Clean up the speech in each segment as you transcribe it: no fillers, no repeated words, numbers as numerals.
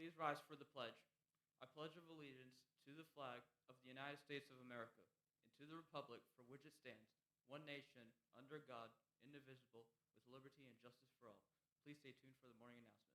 Please rise for the pledge. I pledge of allegiance to the flag of the United States of America and to the republic for which it stands, one nation, under God, indivisible, with liberty and justice for all. Please stay tuned for the morning announcements.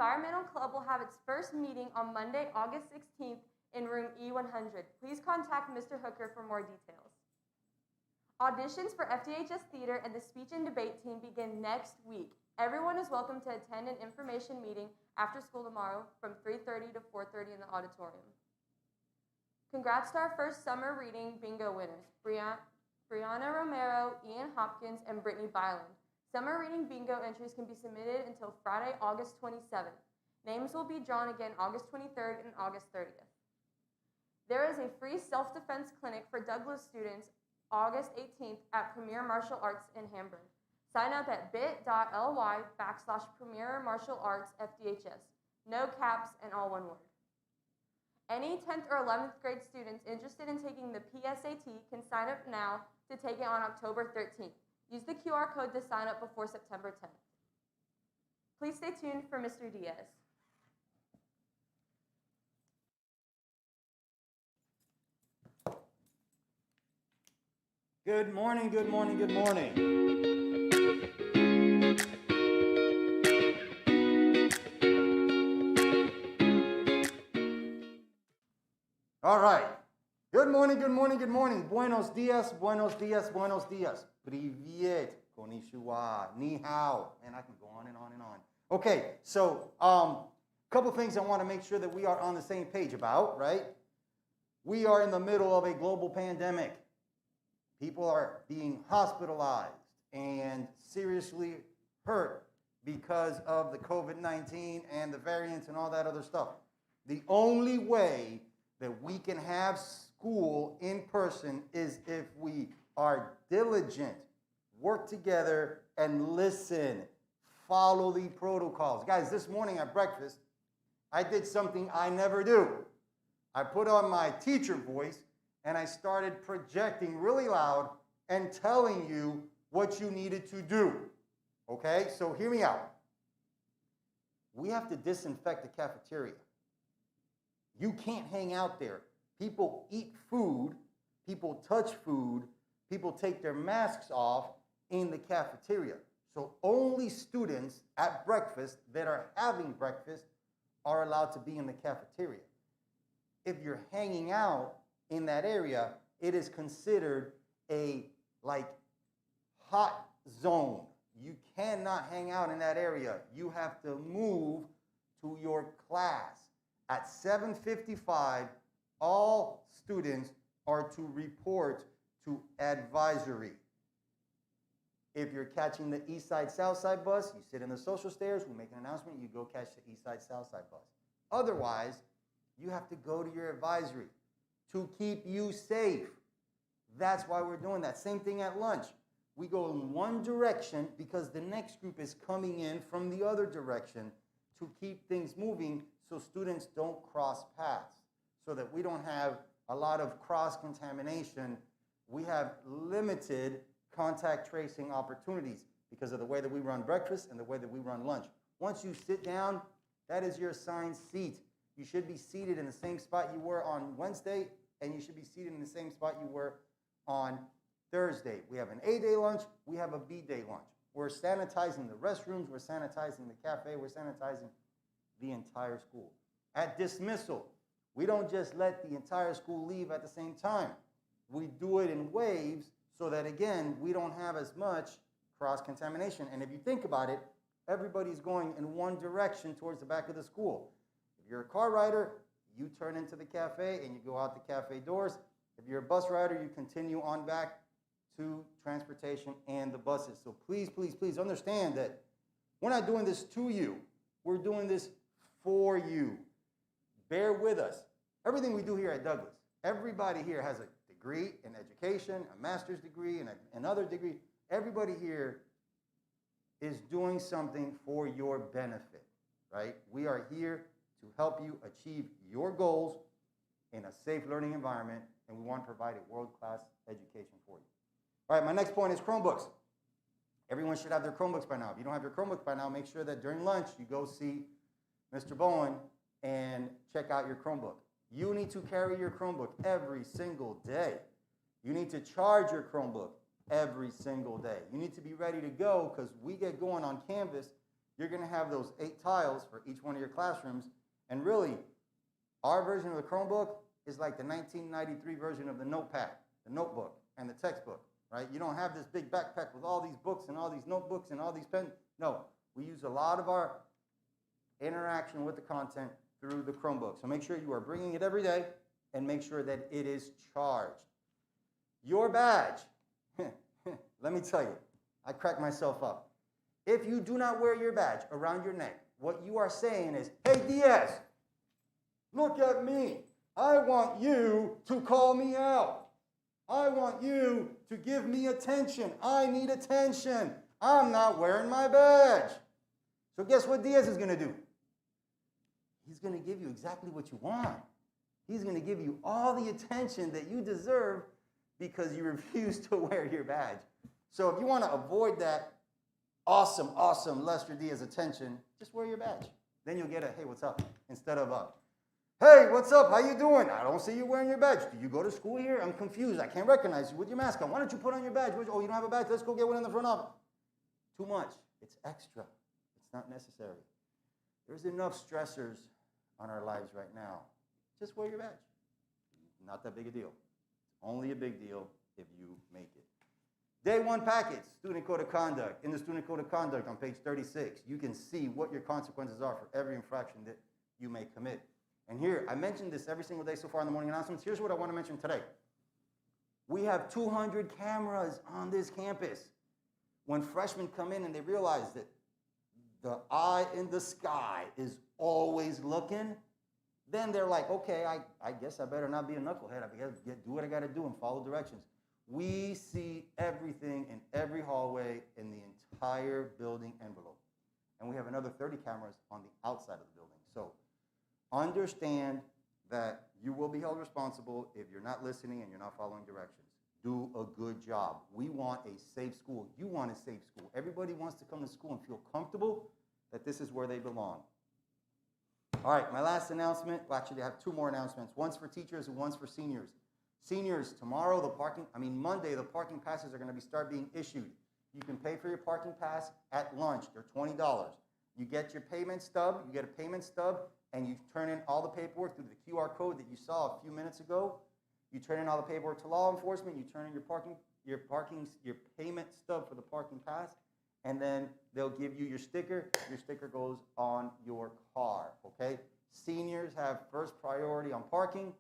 Environmental Club will have its first meeting on Monday, August 16th in room E100. Please contact Mr. Hooker for more details. Auditions for FDHS Theater and the Speech and Debate team begin next week. Everyone is welcome to attend an information meeting after school tomorrow from 3:30 to 4:30 in the auditorium. Congrats to our first summer reading bingo winners, Brianna Romero, Ian Hopkins, and Brittany Byland. Summer reading bingo entries can be submitted until Friday, August 27th. Names will be drawn again August 23rd and August 30th. There is a free self-defense clinic for Douglas students August 18th at Premier Martial Arts in Hamburg. Sign up at bit.ly/Premier Martial Arts FDHS. No caps and all one word. Any 10th or 11th grade students interested in taking the PSAT can sign up now to take it on October 13th. Use the QR code to sign up before September 10th. Please stay tuned for Mr. Diaz. Good morning, good morning, good morning. All right. Good morning, good morning, good morning. Buenos dias, buenos dias, buenos dias. Привет, konnichiwa, ni hao. And I can go on and on and on. Okay, so couple things I want to make sure that we are on the same page about, right? We are in the middle of a global pandemic. People are being hospitalized and seriously hurt because of the COVID-19 and the variants and all that other stuff. The only way that we can have school in person is if we are diligent, work together, and listen, follow the protocols. Guys, this morning at breakfast, I did something I never do. I put on my teacher voice and I started projecting really loud and telling you what you needed to do. Okay, so hear me out. We have to disinfect the cafeteria. You can't hang out there. People eat food, people touch food, people take their masks off in the cafeteria. So only students at breakfast that are having breakfast are allowed to be in the cafeteria. If you're hanging out in that area, it is considered a hot zone. You cannot hang out in that area. You have to move to your class. At 7:55, all students are to report to advisory. If you're catching the East Side South Side bus, you sit in the social stairs, we make an announcement, you go catch the East Side South Side bus. Otherwise, you have to go to your advisory to keep you safe. That's why we're doing that. Same thing at lunch. We go in one direction because the next group is coming in from the other direction to keep things moving so students don't cross paths, so that we don't have a lot of cross-contamination. We have limited contact tracing opportunities because of the way that we run breakfast and the way that we run lunch. Once you sit down, that is your assigned seat. You should be seated in the same spot you were on Wednesday, and you should be seated in the same spot you were on Thursday. We have an A-day lunch, we have a B-day lunch. We're sanitizing the restrooms, we're sanitizing the cafe, we're sanitizing the entire school. At dismissal, we don't just let the entire school leave at the same time. We do it in waves so that, again, we don't have as much cross-contamination. And if you think about it, everybody's going in one direction towards the back of the school. If you're a car rider, you turn into the cafe and you go out the cafe doors. If you're a bus rider, you continue on back to transportation and the buses. So please, please, please understand that we're not doing this to you. We're doing this for you. Bear with us. Everything we do here at Douglas, everybody here has a degree in education, a master's degree, and another degree. Everybody here is doing something for your benefit, right? We are here to help you achieve your goals in a safe learning environment, and we want to provide a world-class education for you. All right, my next point is Chromebooks. Everyone should have their Chromebooks by now. If you don't have your Chromebook by now, make sure that during lunch you go see Mr. Bowen and check out your Chromebook. You need to carry your Chromebook every single day. You need to charge your Chromebook every single day. You need to be ready to go because we get going on Canvas. you're going to have those 8 tiles for each one of your classrooms. And really, our version of the Chromebook is like the 1993 version of the notepad, the notebook, and the textbook, right? You don't have this big backpack with all these books and all these notebooks and all these pens. No, we use a lot of our interaction with the content through the Chromebook. So make sure you are bringing it every day and make sure that it is charged. Your badge, let me tell you, I crack myself up. If you do not wear your badge around your neck, what you are saying is, hey, Diaz, look at me. I want you to call me out. I want you to give me attention. I need attention. I'm not wearing my badge. So guess what Diaz is going to do? He's going to give you exactly what you want. He's going to give you all the attention that you deserve because you refuse to wear your badge. So if you want to avoid that awesome Lester Diaz attention, just wear your badge. Then you'll get a, hey, what's up? Instead of a, hey, what's up? How you doing? I don't see you wearing your badge. Do you go to school here? I'm confused. I can't recognize you with your mask on. Why don't you put on your badge? Oh, you don't have a badge? Let's go get one in the front office. Too much. It's extra. It's not necessary. There's enough stressors on our lives right now. Just wear your badge. Not that big a deal. It's only a big deal if you make it. Day 1 packets, student code of conduct. In the student code of conduct on page 36, you can see what your consequences are for every infraction that you may commit. And here, I mentioned this every single day so far in the morning announcements. Here's what I want to mention today. We have 200 cameras on this campus. When freshmen come in and they realize that the eye in the sky is always looking, then they're like, okay, I guess I better not be a knucklehead. I guess do what I got to do and follow directions. We see everything in every hallway in the entire building envelope. And we have another 30 cameras on the outside of the building. So understand that you will be held responsible if you're not listening and you're not following directions. Do a good job. We want a safe school. You want a safe school. Everybody wants to come to school and feel comfortable that this is where they belong. All right, my last announcement. Well, actually, I have 2 more announcements. One's for teachers and one's for seniors. Seniors, tomorrow, Monday, the parking passes are going to start being issued. You can pay for your parking pass at lunch. They're $20. You get your payment stub. You get a payment stub, and you turn in all the paperwork through the QR code that you saw a few minutes ago. You turn in all the paperwork to law enforcement. You turn in your payment stub for the parking pass, and then they'll give you your sticker. Your sticker goes on your car, okay? Seniors have first priority on parking,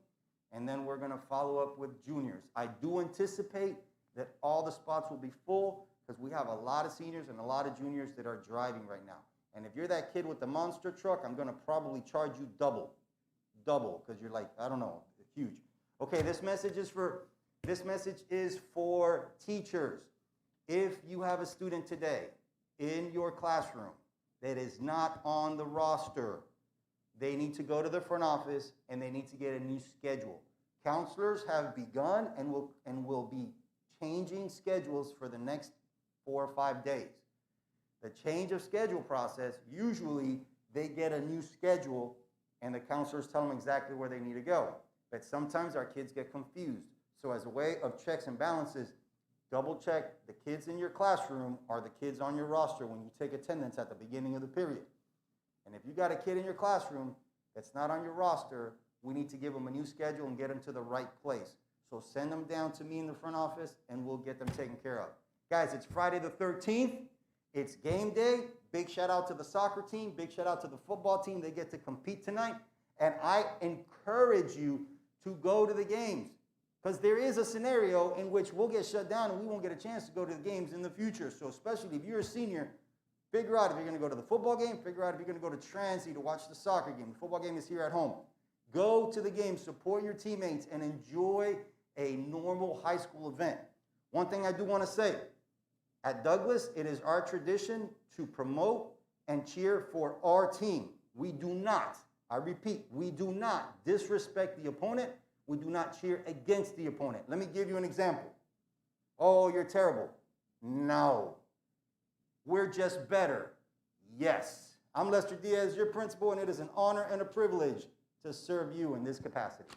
and then we're going to follow up with juniors. I do anticipate that all the spots will be full because we have a lot of seniors and a lot of juniors that are driving right now. And if you're that kid with the monster truck, I'm going to probably charge you double, because you're like, I don't know, huge. Okay, this message is for teachers. If you have a student today in your classroom that is not on the roster, they need to go to the front office and they need to get a new schedule. Counselors have begun and will be changing schedules for the next 4 or 5 days. The change of schedule process, usually they get a new schedule and the counselors tell them exactly where they need to go. But sometimes our kids get confused. So as a way of checks and balances, double check the kids in your classroom are the kids on your roster when you take attendance at the beginning of the period. And if you got a kid in your classroom that's not on your roster, we need to give them a new schedule and get them to the right place. So send them down to me in the front office and we'll get them taken care of. Guys, it's Friday the 13th. It's game day. Big shout out to the soccer team. Big shout out to the football team. They get to compete tonight. And I encourage you to go to the games because there is a scenario in which we'll get shut down and we won't get a chance to go to the games in the future. So especially if you're a senior, figure out if you're going to go to the football game. Figure out if you're going to go to Transy to watch the soccer game. The football game is here at home. Go to the game, support your teammates, and enjoy a normal high school event. One thing I do want to say, at Douglas, it is our tradition to promote and cheer for our team. We do not, I repeat, we do not disrespect the opponent. We do not cheer against the opponent. Let me give you an example. Oh, you're terrible. No. We're just better. Yes. I'm Lester Diaz, your principal, and it is an honor and a privilege to serve you in this capacity.